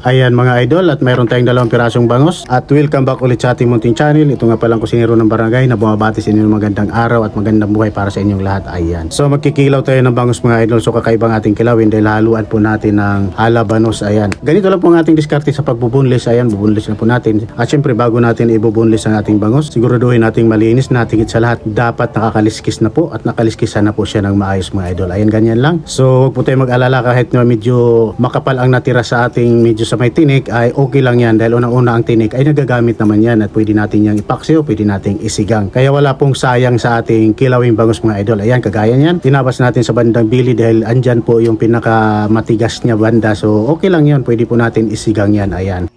Ayan mga idol, at mayroon tayong 2 pirasong bangos. At welcome back ulit sa ating munting channel. Ito nga palang kusinero ng barangay na bumabati sa inyo ng magandang araw at magandang buhay para sa inyong lahat. Ayan. So magkikilaw tayo ng bangos mga idol. So kakaibang ating kilawin dahil haluan po natin ng halabanos. Ayan. Ganito lang po ang ating diskarte sa pagbubunlis. Ayan, bubunlis na po natin. At syempre bago natin ibubunlis ang ating bangos, siguraduhin nating malinis na, tigit sa lahat dapat nakakaliskis na po at nakaliskisan na po siya ng maayos mga idol. Ayan, ganyan lang. So huwag po tayo mag-alala kahit na medyo makapal ang natira sa ating medyo sa may tinik, ay okay lang yan dahil unang-una ang tinik ay nagagamit naman yan at pwede natin yang ipaksiw, pwede nating isigang. Kaya wala pong sayang sa ating kilawing bangos mga idol. Ayan, kagaya niyan. Tinabas natin sa bandang bili dahil andyan po yung pinaka matigas niya banda. So okay lang yan, pwede po natin isigang yan. Ayan.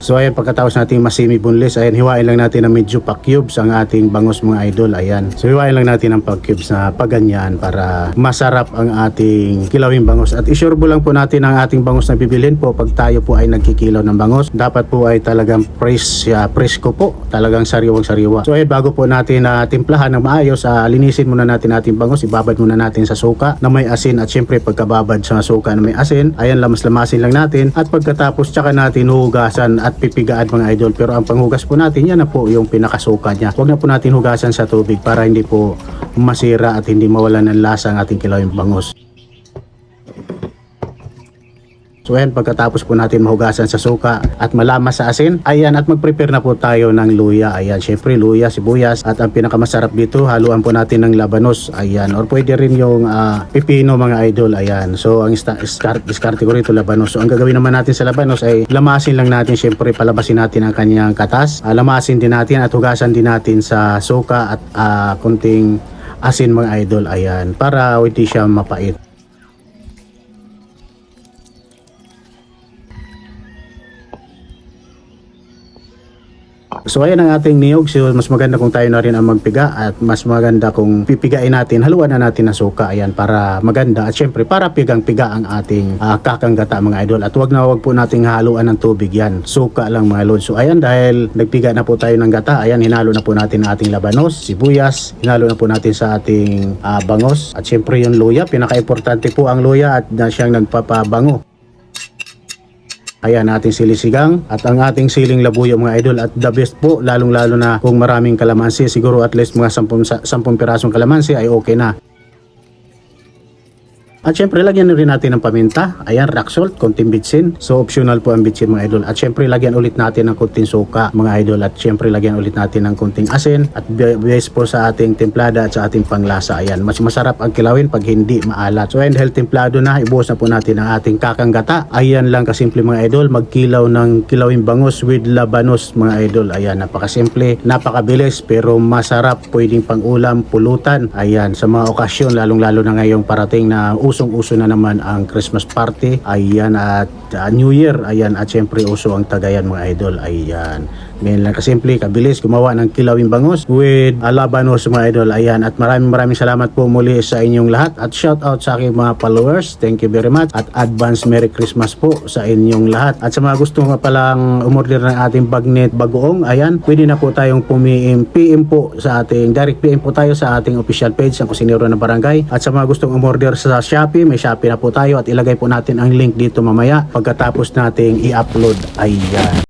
So ayan, pagkatapos natin masimi bunlis, ayan, hiwain lang natin ng medyo pa-cubes ang ating bangos mga idol. Ayan. So hiwain lang natin ng pa-cubes na paganyan para masarap ang ating kilawing bangos. At isurbo lang po natin ang ating bangos na bibilhin po pag tayo po ay nagkikilaw ng bangos. Dapat po ay talagang presko po, talagang sariwang-sariwa. So ayan, bago po natin timplahan ng maayos, linisin muna natin ating bangos, ibabad muna natin sa suka na may asin. At syempre pagkababad sa suka na may asin, ayan, lamas-lamasin lang natin. At pagkatapos tsaka natin hugasan at pipigaan mga idol. Pero ang panghugas po natin, yan na po yung pinakasuka niya. Huwag na po natin hugasan sa tubig para hindi po masira at hindi mawalan ng lasa ang ating kilawing bangos. So ayan, pagkatapos po natin mahugasan sa suka at malamas sa asin, ayan, at mag-prepare na po tayo ng luya. Ayan, syempre luya, sibuyas, at ang pinakamasarap dito, haluan po natin ng labanos. Ayan, or pwede rin yung pipino mga idol. Ayan, so ang diskarte ko rito labanos. So ang gagawin naman natin sa labanos ay lamasin lang natin, syempre palabasin natin ang kanyang katas. Lamasin din natin at hugasan din natin sa suka at kunting asin mga idol. Ayan, para hindi siya mapait. So ayan ang ating niyog. So mas maganda kung tayo na rin ang magpiga at mas maganda kung pipigain natin, haluan na natin ng suka. Ayan, para maganda at syempre para pigang-piga ang ating kakanggata mga idol. At wag po nating haluan ng tubig yan. Suka lang mga lord. So ayan, dahil nagpiga na po tayo ng gata, ayan, hinalo na po natin ang ating labanos, sibuyas, hinalo na po natin sa ating bangos. At syempre yung luya, pinaka-importante po ang luya at siyang nagpapabango. Ayan, ating silisigang at ang ating siling labuyo mga idol. At the best po, lalong-lalo na kung maraming kalamansi, siguro at least mga 10 pirasong kalamansi ay okay na. At syempre lagyan rin natin ng paminta, ayan, rock salt, konting bitsin. So optional po ang bitsin mga idol. At syempre lagyan ulit natin ng konting suka mga idol. At syempre lagyan ulit natin ng konting asin. At base po sa ating templada at sa ating panglasa. Ayan, mas masarap ang kilawin pag hindi maalat. So ayan, dahil templado na, ibuhos na po natin ang ating kakanggata. Ayan lang kasimple mga idol, magkilaw ng kilawin bangus with labanos mga idol. Ayan, napakasimple, napakabilis pero masarap, pwedeng pang ulam, pulutan. Ayan, sa mga okasyon, lalong-lalo na ngayong parating na usong-uso na naman ang Christmas party, ayan, at New Year, ayan, at syempre uso ang Tagayan mga idol. Ayan, ngayon lang kasimple, kabilis gumawa ng kilawing bangus with labanos mga idol. Ayan, at maraming salamat po muli sa inyong lahat at shout out sa aking mga followers, thank you very much, at advance Merry Christmas po sa inyong lahat. At sa mga gusto nga palang umorder ng ating bagnet bagoong, ayan, pwede na po tayong PM po sa ating direct PM po tayo sa ating official page ng Kusinero ng Barangay. At sa mga gustong umorder sa Shopee, may Shopee na po tayo at ilagay po natin ang link dito mamaya pagkatapos nating i-upload. Ayan.